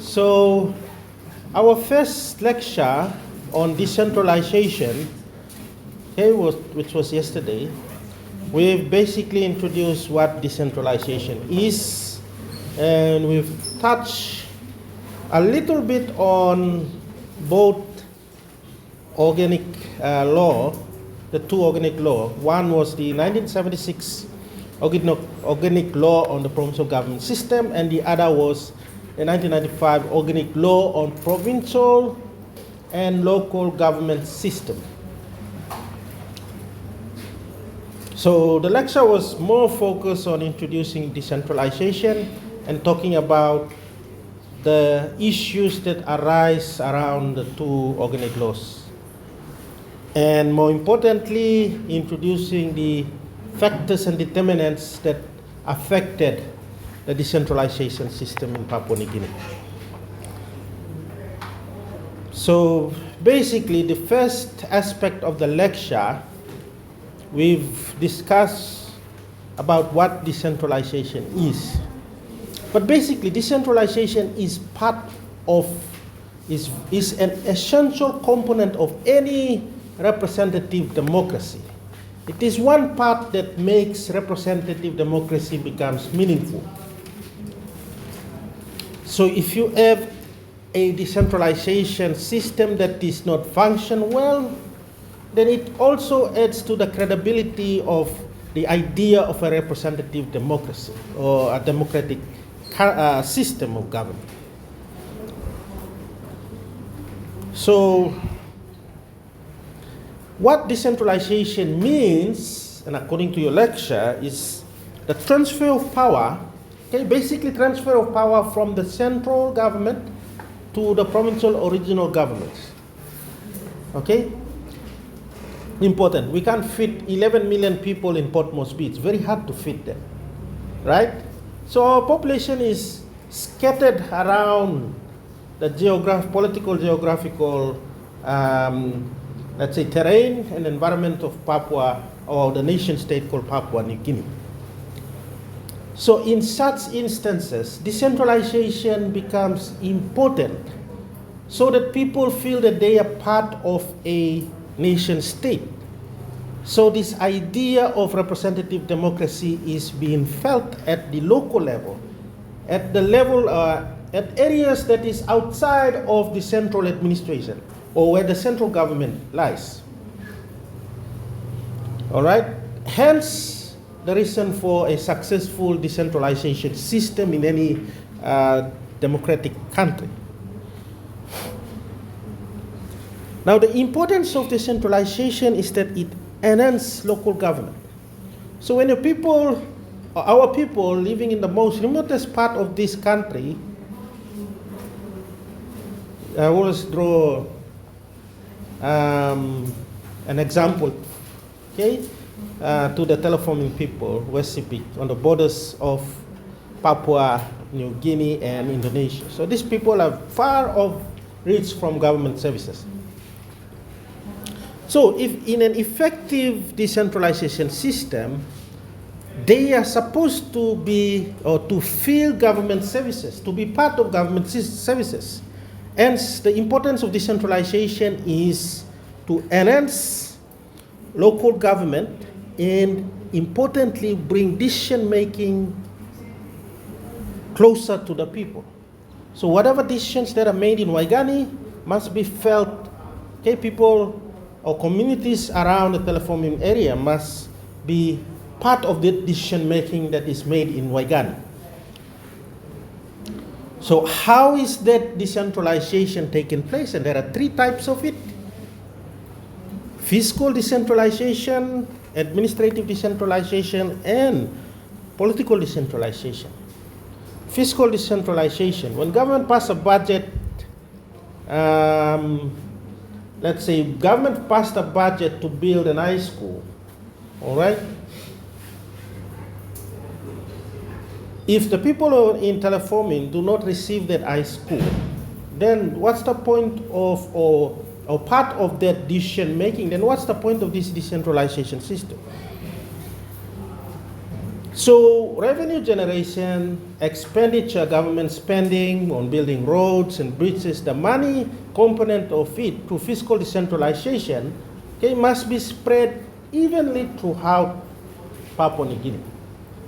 So, our first lecture on decentralization, which was yesterday, we've basically introduced what decentralization is, and we've touched a little bit on both organic law, the two organic law. One was the 1976 organic law on the provincial government system, and the other was the 1995 organic law on provincial and local government system. So the lecture was more focused on introducing decentralization and talking about the issues that arise around the two organic laws. And more importantly, introducing the factors and determinants that affected the decentralization system in Papua New Guinea. So basically, the first aspect of the lecture, we've discussed about what decentralization is. But basically, decentralization is is an essential component of any representative democracy. It is one part that makes representative democracy becomes meaningful. So if you have a decentralization system that does not function well, then it also adds to the credibility of the idea of a representative democracy or a democratic system of government. So what decentralization means, and according to your lecture, is the transfer of power, basically transfer of power from the central government to the provincial original governments. Important. We can't fit 11 million people in Port Moresby. It's very hard to fit them, right? So our population is scattered around the political, geographical, let's say, terrain and environment of Papua, or the nation state called Papua New Guinea. So in such instances, decentralization becomes important so that people feel that they are part of a nation state. So this idea of representative democracy is being felt at the local level, at the level, at areas that is outside of the central administration, or where the central government lies. All right? Hence, the reason for a successful decentralization system in any democratic country. Now, the importance of decentralization is that it enhances local government. So when our people living in the most remotest part of this country, I always draw an example, to the teleforming people, West Sepik, on the borders of Papua New Guinea and Indonesia. So these people are far off reach from government services. So if in an effective decentralization system, they are supposed to be, or to feel government services, to be part of government services. Hence, the importance of decentralization is to enhance local government and, importantly, bring decision-making closer to the people. So whatever decisions that are made in Waigani must be felt, people or communities around the teleforming area must be part of the decision-making that is made in Waigani. So how is that decentralization taking place? And there are three types of it: fiscal decentralization, administrative decentralization, and political decentralization. Fiscal decentralization, when government passes a budget, let's say government passed a budget to build an high school, all right? If the people in teleforming do not receive that high school, then what's the point of, or part of that decision making? Then what's the point of this decentralization system? So revenue generation, expenditure, government spending on building roads and bridges, the money component of it through fiscal decentralization, okay, must be spread evenly throughout Papua New Guinea.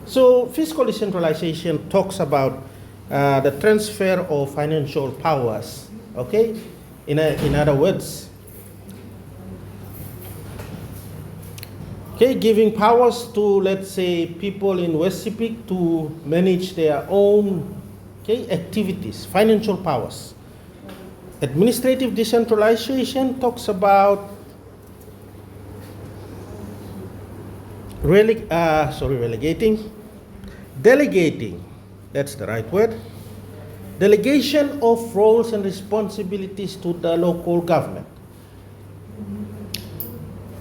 So fiscal decentralization talks about the transfer of financial powers, okay? In other words, okay, giving powers to, let's say, people in West Sepik to manage their own, okay, activities, financial powers. Administrative decentralization talks about delegating, that's the right word, delegation of roles and responsibilities to the local government.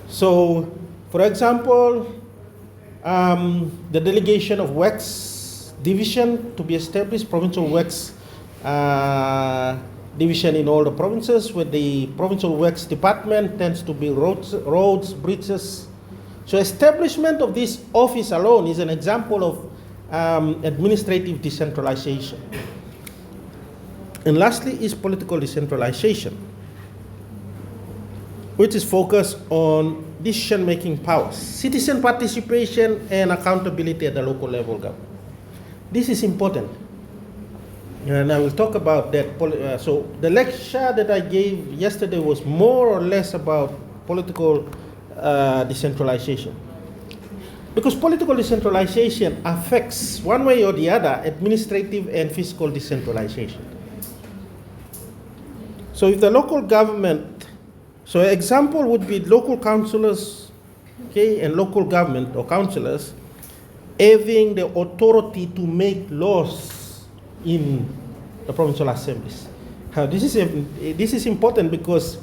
So, for example, the delegation of works division to be established, provincial works division in all the provinces, where the provincial works department tends to be roads, bridges. So establishment of this office alone is an example of administrative decentralization. And lastly is political decentralization, which is focused on decision-making powers, citizen participation and accountability at the local level government. This is important, and I will talk about that. So the lecture that I gave yesterday was more or less about political decentralization. Because political decentralization affects, one way or the other, administrative and fiscal decentralization. So if the local government, so an example would be local councillors, okay, and local government or councillors having the authority to make laws in the provincial assemblies. This is important because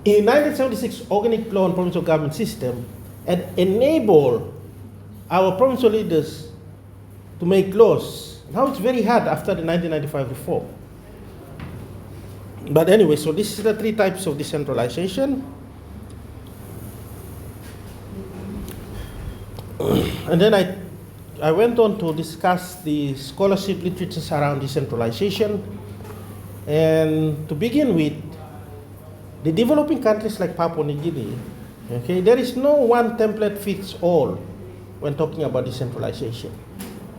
in 1976 organic law and provincial government system had enabled our provincial leaders to make laws. Now it's very hard after the 1995 reform. But anyway, so this is the three types of decentralization. And then I went on to discuss the scholarship literatures around decentralization. And to begin with, the developing countries like Papua New Guinea, okay, there is no one template fits all when talking about decentralization.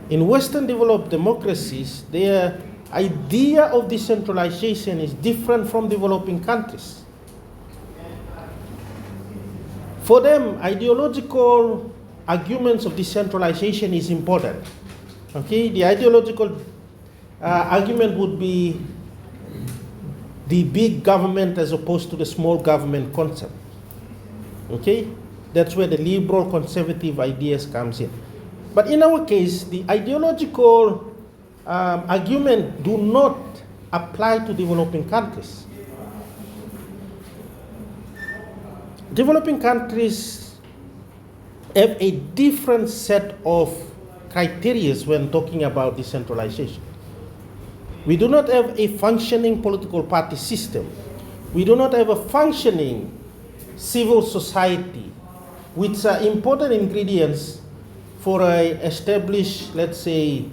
In Western developed democracies, their idea of decentralization is different from developing countries. For them, ideological arguments of decentralization is important. Okay, the ideological argument would be the big government as opposed to the small government concept. Okay, that's where the liberal conservative ideas comes in. But in our case, the ideological argument do not apply to developing countries. Developing countries have a different set of criteria when talking about decentralization. We do not have a functioning political party system. We do not have a functioning civil society, which are important ingredients for an established, let's say,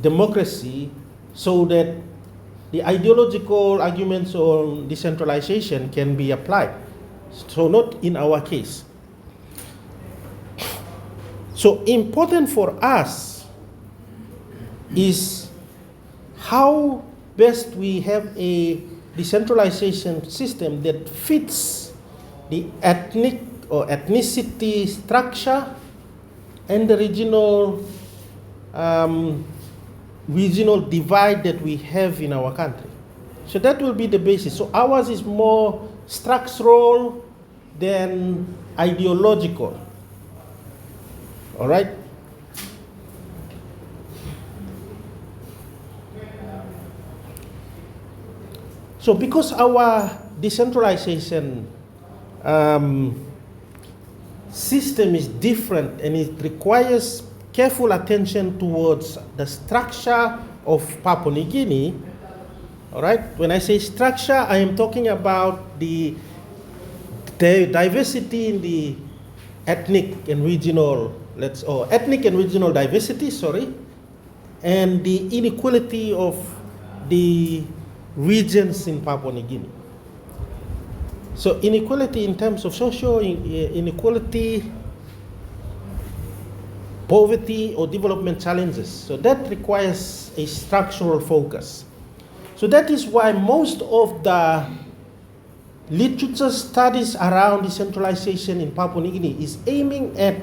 democracy, so that the ideological arguments on decentralization can be applied. So not in our case. So important for us is how best we have a decentralization system that fits the ethnic or ethnicity structure and the regional divide that we have in our country. So that will be the basis. So ours is more structural than ideological. All right? So because our decentralization system is different and it requires careful attention towards the structure of Papua New Guinea, all right? When I say structure, I am talking about the diversity in the ethnic and regional or ethnic and regional diversity, and the inequality of the regions in Papua New Guinea. So inequality in terms of social inequality, poverty or development challenges. So that requires a structural focus. So that is why most of the literature studies around decentralization in Papua New Guinea is aiming at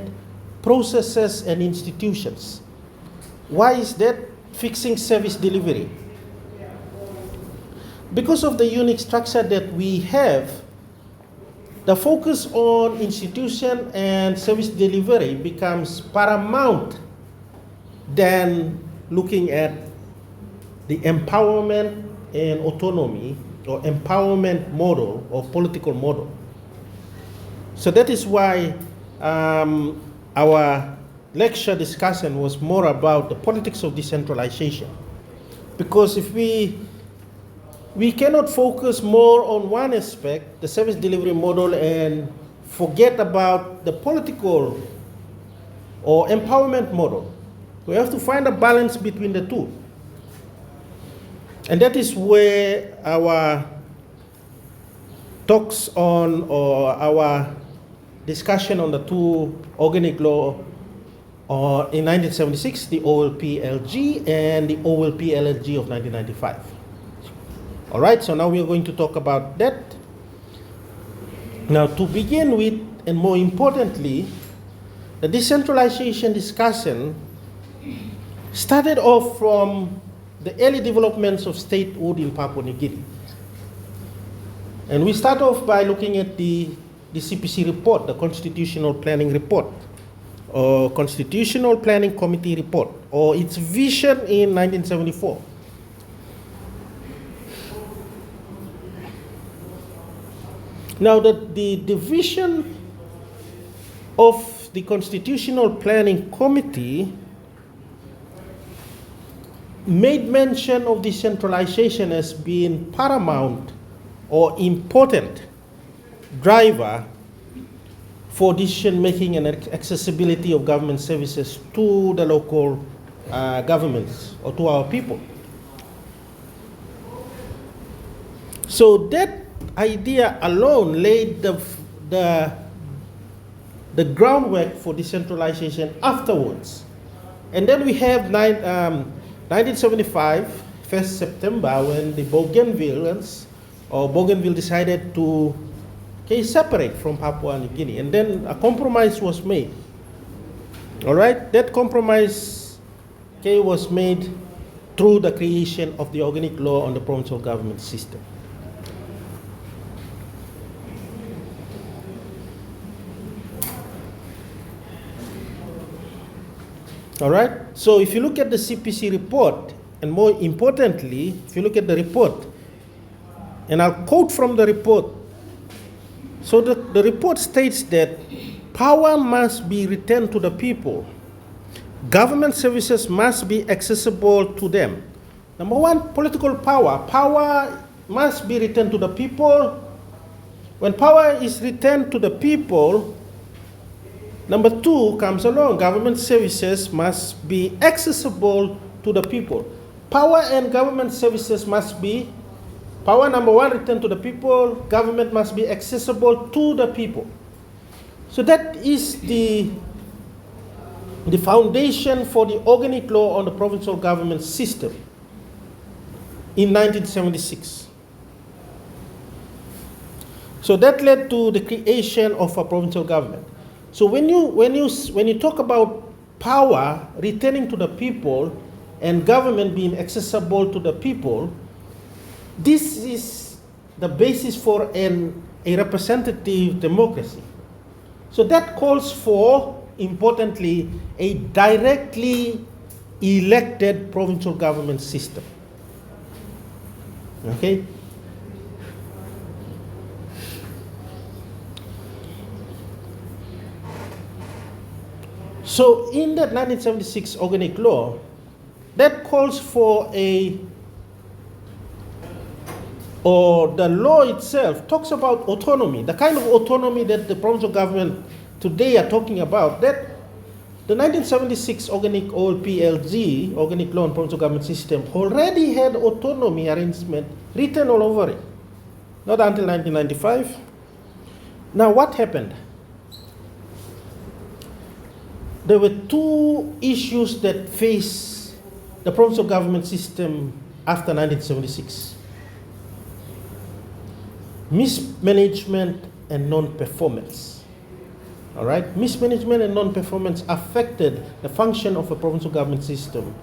processes and institutions. Why is that? Fixing service delivery. Because of the unique structure that we have, the focus on institution and service delivery becomes paramount than looking at the empowerment and autonomy or empowerment model or political model. So that is why our lecture discussion was more about the politics of decentralization. Because if we cannot focus more on one aspect, the service delivery model, and forget about the political or empowerment model. We have to find a balance between the two. And that is where our talks on, or our discussion on the two organic law in 1976, the OLP-LG and the OLP-LLG of 1995. All right, so now we are going to talk about that. Now, to begin with, and more importantly, the decentralization discussion started off from the early developments of statehood in Papua New Guinea. And we start off by looking at the CPC report, the Constitutional Planning Report, or Constitutional Planning Committee report, or its vision in 1974. Now, the vision of the Constitutional Planning Committee made mention of decentralization as being paramount or important driver for decision making and accessibility of government services to the local governments or to our people. So that idea alone laid the groundwork for decentralization afterwards. And then we have 1975, 1st September, when the Bougainville decided to separate from Papua New Guinea. And then a compromise was made. All right? That compromise was made through the creation of the organic law on the provincial government system. All right? So if you look at the CPC report, and more importantly, if you look at the report, and I'll quote from the report. So the report states that power must be returned to the people. Government services must be accessible to them. Number one, political power. Power must be returned to the people. When power is returned to the people, number two comes along. Government services must be accessible to the people. Power and government services must be, power number one, returned to the people. Government must be accessible to the people. So that is the foundation for the organic law on the provincial government system in 1976. So that led to the creation of a provincial government. So when you talk about power returning to the people and government being accessible to the people, this is the basis for a representative democracy. So that calls for, importantly, a directly elected provincial government system. Okay? So in that 1976 organic law, that calls for the law itself talks about autonomy, the kind of autonomy that the provincial government today are talking about. That The 1976 Organic Oil PLG, Organic Law and Provincial Government System, already had autonomy arrangement written all over it. Not until 1995. Now what happened? There were two issues that faced the provincial government system after 1976. Mismanagement and non-performance. All right? Mismanagement and non-performance affected the function of a provincial government system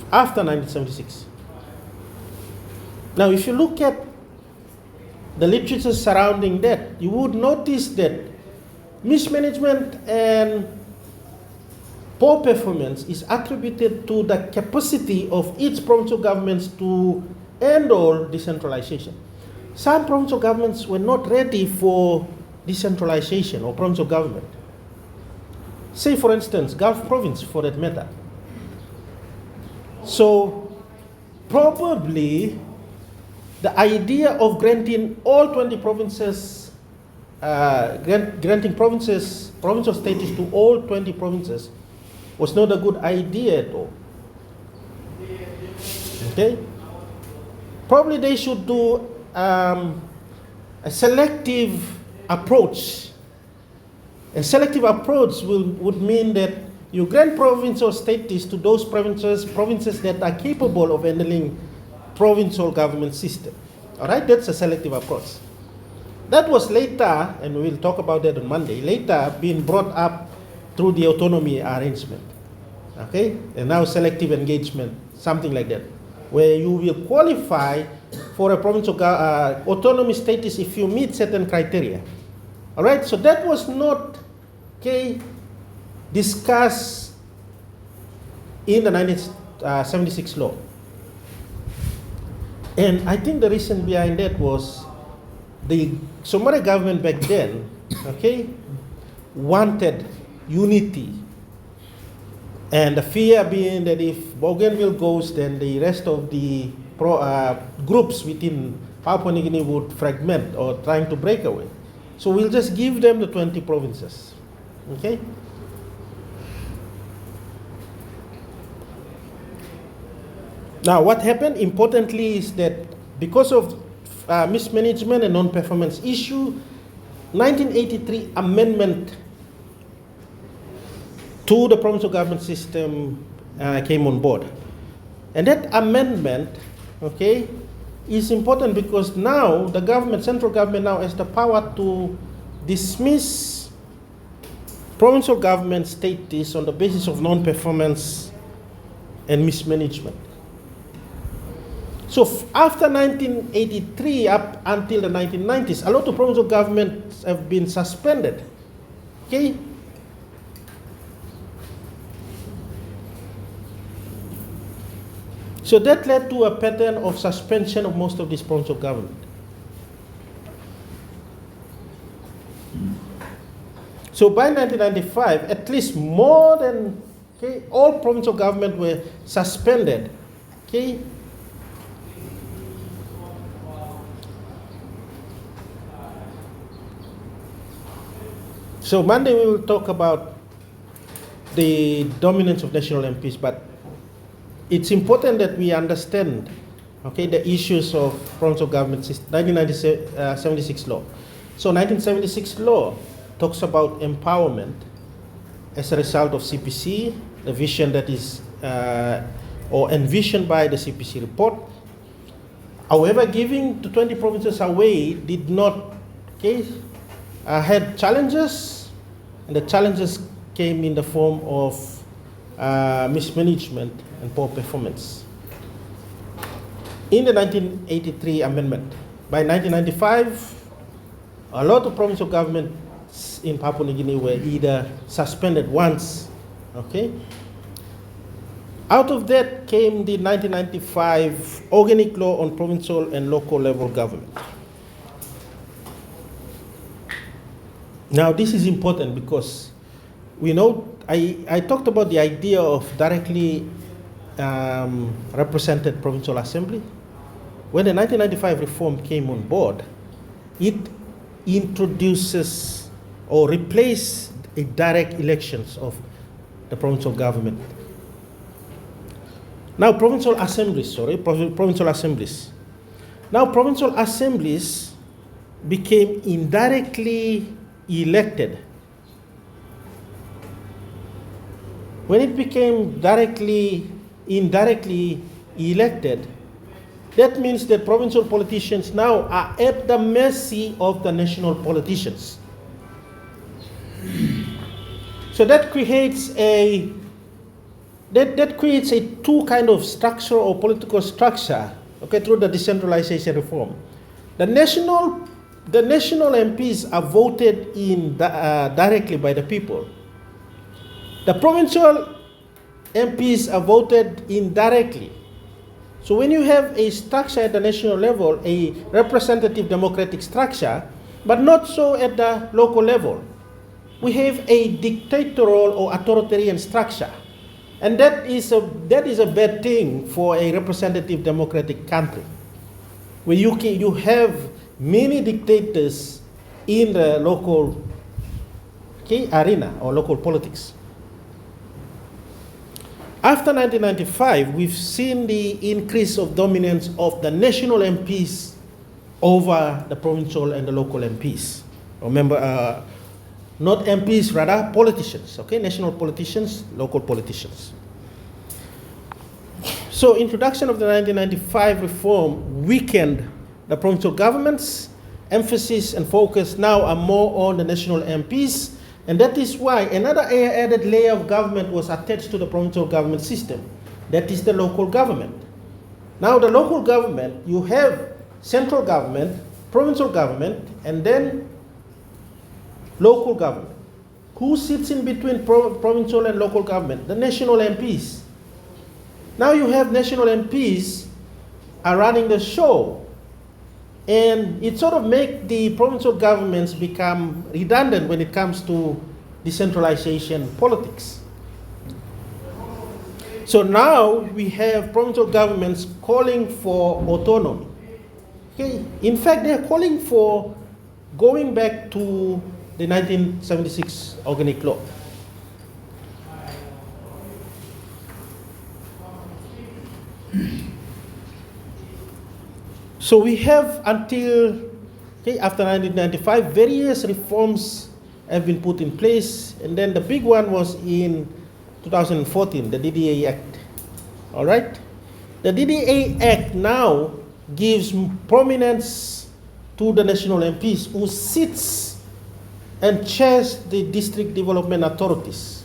after 1976. Now, if you look at the literature surrounding that, you would notice that mismanagement and poor performance is attributed to the capacity of each provincial governments to handle decentralization. Some provincial governments were not ready for decentralization or provincial government. Say, for instance, Gulf Province, for that matter. So, probably the idea of granting all 20 provinces, granting provincial status to all 20 provinces was not a good idea at all. Okay? Probably they should do a selective approach. A selective approach would mean that you grant provincial status to those provinces that are capable of handling provincial government system. All right, that's a selective approach. That was later, and we'll talk about that on Monday, later being brought up through the autonomy arrangement. Okay, and now selective engagement, something like that, where you will qualify for a provincial autonomy status if you meet certain criteria. All right, so that was not discussed in the 1976 law. And I think the reason behind that was the Somali government back then, wanted unity. And the fear being that if Bougainville goes, then the rest of the groups within Papua New Guinea would fragment or trying to break away. So we'll just give them the 20 provinces. Okay? Now, what happened importantly is that because of mismanagement and non-performance issue, 1983 amendment to the provincial government system came on board. And that amendment, is important because now the government, central government now has the power to dismiss provincial government status on the basis of non-performance and mismanagement. So after 1983 up until the 1990s, a lot of provincial governments have been suspended. So that led to a pattern of suspension of most of this provincial government. So by 1995, at least more than all provincial government were suspended. So Monday we will talk about the dominance of national MPs, but it's important that we understand, the issues of provincial government system, 1976 law. So 1976 law talks about empowerment as a result of CPC, the vision that is, or envisioned by the CPC report. However, giving to 20 provinces away did not, had challenges, and the challenges came in the form of mismanagement and poor performance. In the 1983 amendment, by 1995, a lot of provincial governments in Papua New Guinea were either suspended once, Out of that came the 1995 Organic Law on Provincial and Local Level Government. Now this is important because we know, I talked about the idea of directly represented provincial assembly. When the 1995 reform came on board, it introduces or replaced a direct elections of the provincial government. Now, provincial assemblies. Now, provincial assemblies became indirectly elected. When it became indirectly elected, that means that provincial politicians now are at the mercy of the national politicians. So that creates a two kind of structure or political structure, okay, through the decentralization reform. The national MPs are voted in directly by the people. The provincial MPs are voted indirectly. So when you have a structure at the national level, a representative democratic structure, but not so at the local level, we have a dictatorial or authoritarian structure. And that is a bad thing for a representative democratic country, where you have many dictators in the local arena or local politics. After 1995, we've seen the increase of dominance of the national MPs over the provincial and the local MPs. Remember, not MPs, rather politicians, okay? National politicians, local politicians. So introduction of the 1995 reform weakened the provincial governments. Emphasis and focus now are more on the national MPs, and that is why another added layer of government was attached to the provincial government system. That is the local government. Now the local government, you have central government, provincial government, and then local government. Who sits in between provincial and local government? The national MPs. Now you have national MPs are running the show, and it sort of makes the provincial governments become redundant when it comes to decentralization politics. So now we have provincial governments calling for autonomy. Okay? In fact, they are calling for going back to the 1976 organic law. So we have until after 1995, various reforms have been put in place, and then the big one was in 2014, the DDA Act. All right? The DDA Act now gives prominence to the national MPs who sits and chairs the district development authorities.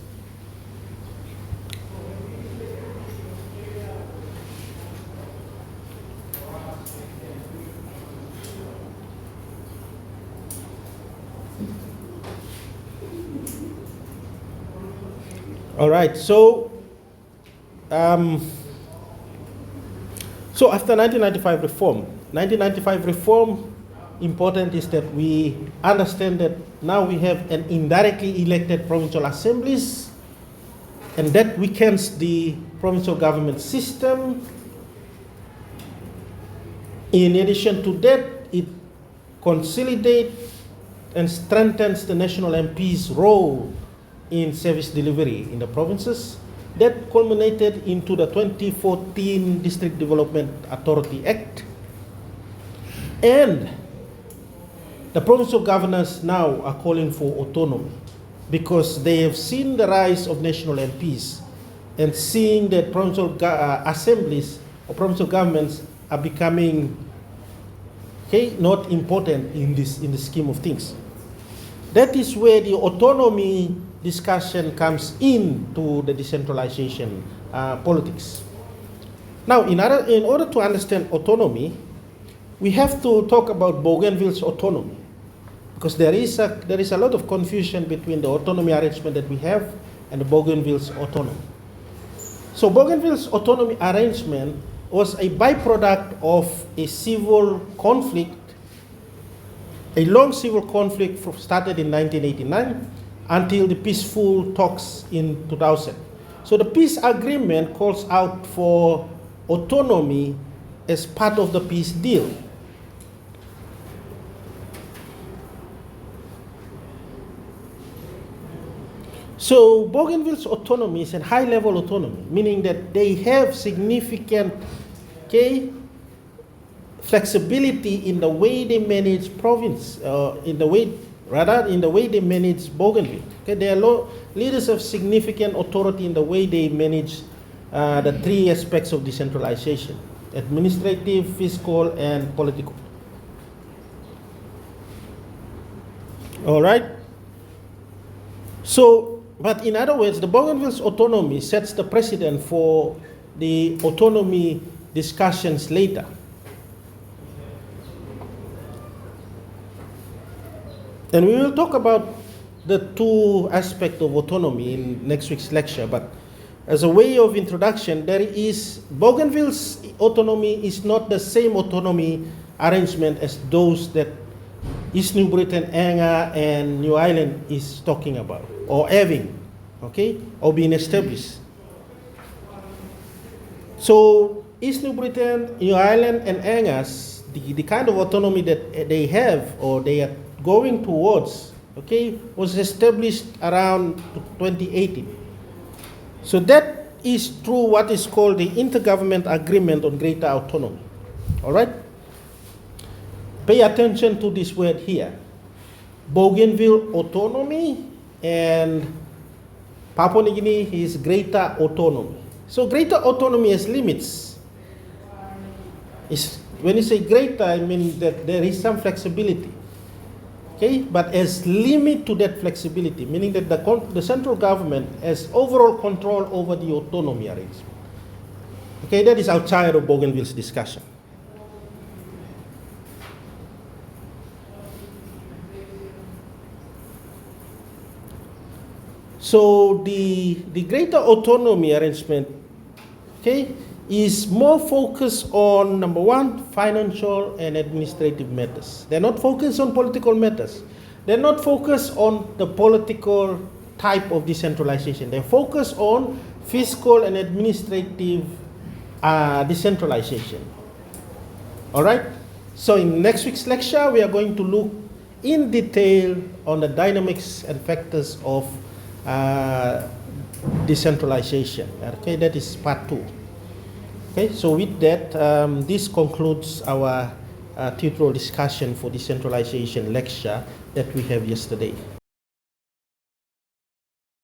All right, so after 1995 reform, important is that we understand that now we have an indirectly elected provincial assemblies, and that weakens the provincial government system. In addition to that, it consolidates and strengthens the national MP's role in service delivery in the provinces. That culminated into the 2014 District Development Authority Act. And the provincial governors now are calling for autonomy because they have seen the rise of national MPs and seeing that provincial assemblies or provincial governments are becoming not important in the scheme of things. That is where the autonomy discussion comes into the decentralization politics. Now, in order to understand autonomy, we have to talk about Bougainville's autonomy, because there is a lot of confusion between the autonomy arrangement that we have and the Bougainville's autonomy. So Bougainville's autonomy arrangement was a byproduct of a civil conflict, a long civil conflict started in 1989 until the peaceful talks in 2000. So the peace agreement calls out for autonomy as part of the peace deal. So Bougainville's autonomy is a high-level autonomy, meaning that they have significant, flexibility in the way they manage province, in the way they manage Bougainville. Okay, they are leaders of significant authority in the way they manage the three aspects of decentralization: administrative, fiscal, and political. All right. So, but in other words, the Bougainville's autonomy sets the precedent for the autonomy discussions later. And we will talk about the two aspects of autonomy in next week's lecture, but as a way of introduction, Bougainville's autonomy is not the same autonomy arrangement as those that East New Britain, Anga, and New Ireland is talking about, or having, or being established. So East New Britain, New Ireland, and Angas, the kind of autonomy that they have or they are going towards, was established around 2018. So that is through what is called the Intergovernment Agreement on Greater Autonomy. All right? Pay attention to this word here. Bougainville autonomy and Papua New Guinea is greater autonomy. So greater autonomy has limits. When you say greater, I mean that there is some flexibility. But as limit to that flexibility, meaning that the central government has overall control over the autonomy arrangement. That is outside of Bougainville's discussion. So the greater autonomy arrangement, is more focused on, number one, financial and administrative matters. They're not focused on political matters. They're not focused on the political type of decentralization. They're focused on fiscal and administrative decentralization. All right? So in next week's lecture, we are going to look in detail on the dynamics and factors of decentralization. That is part 2. So with that, this concludes our tutorial discussion for decentralization lecture that we have yesterday.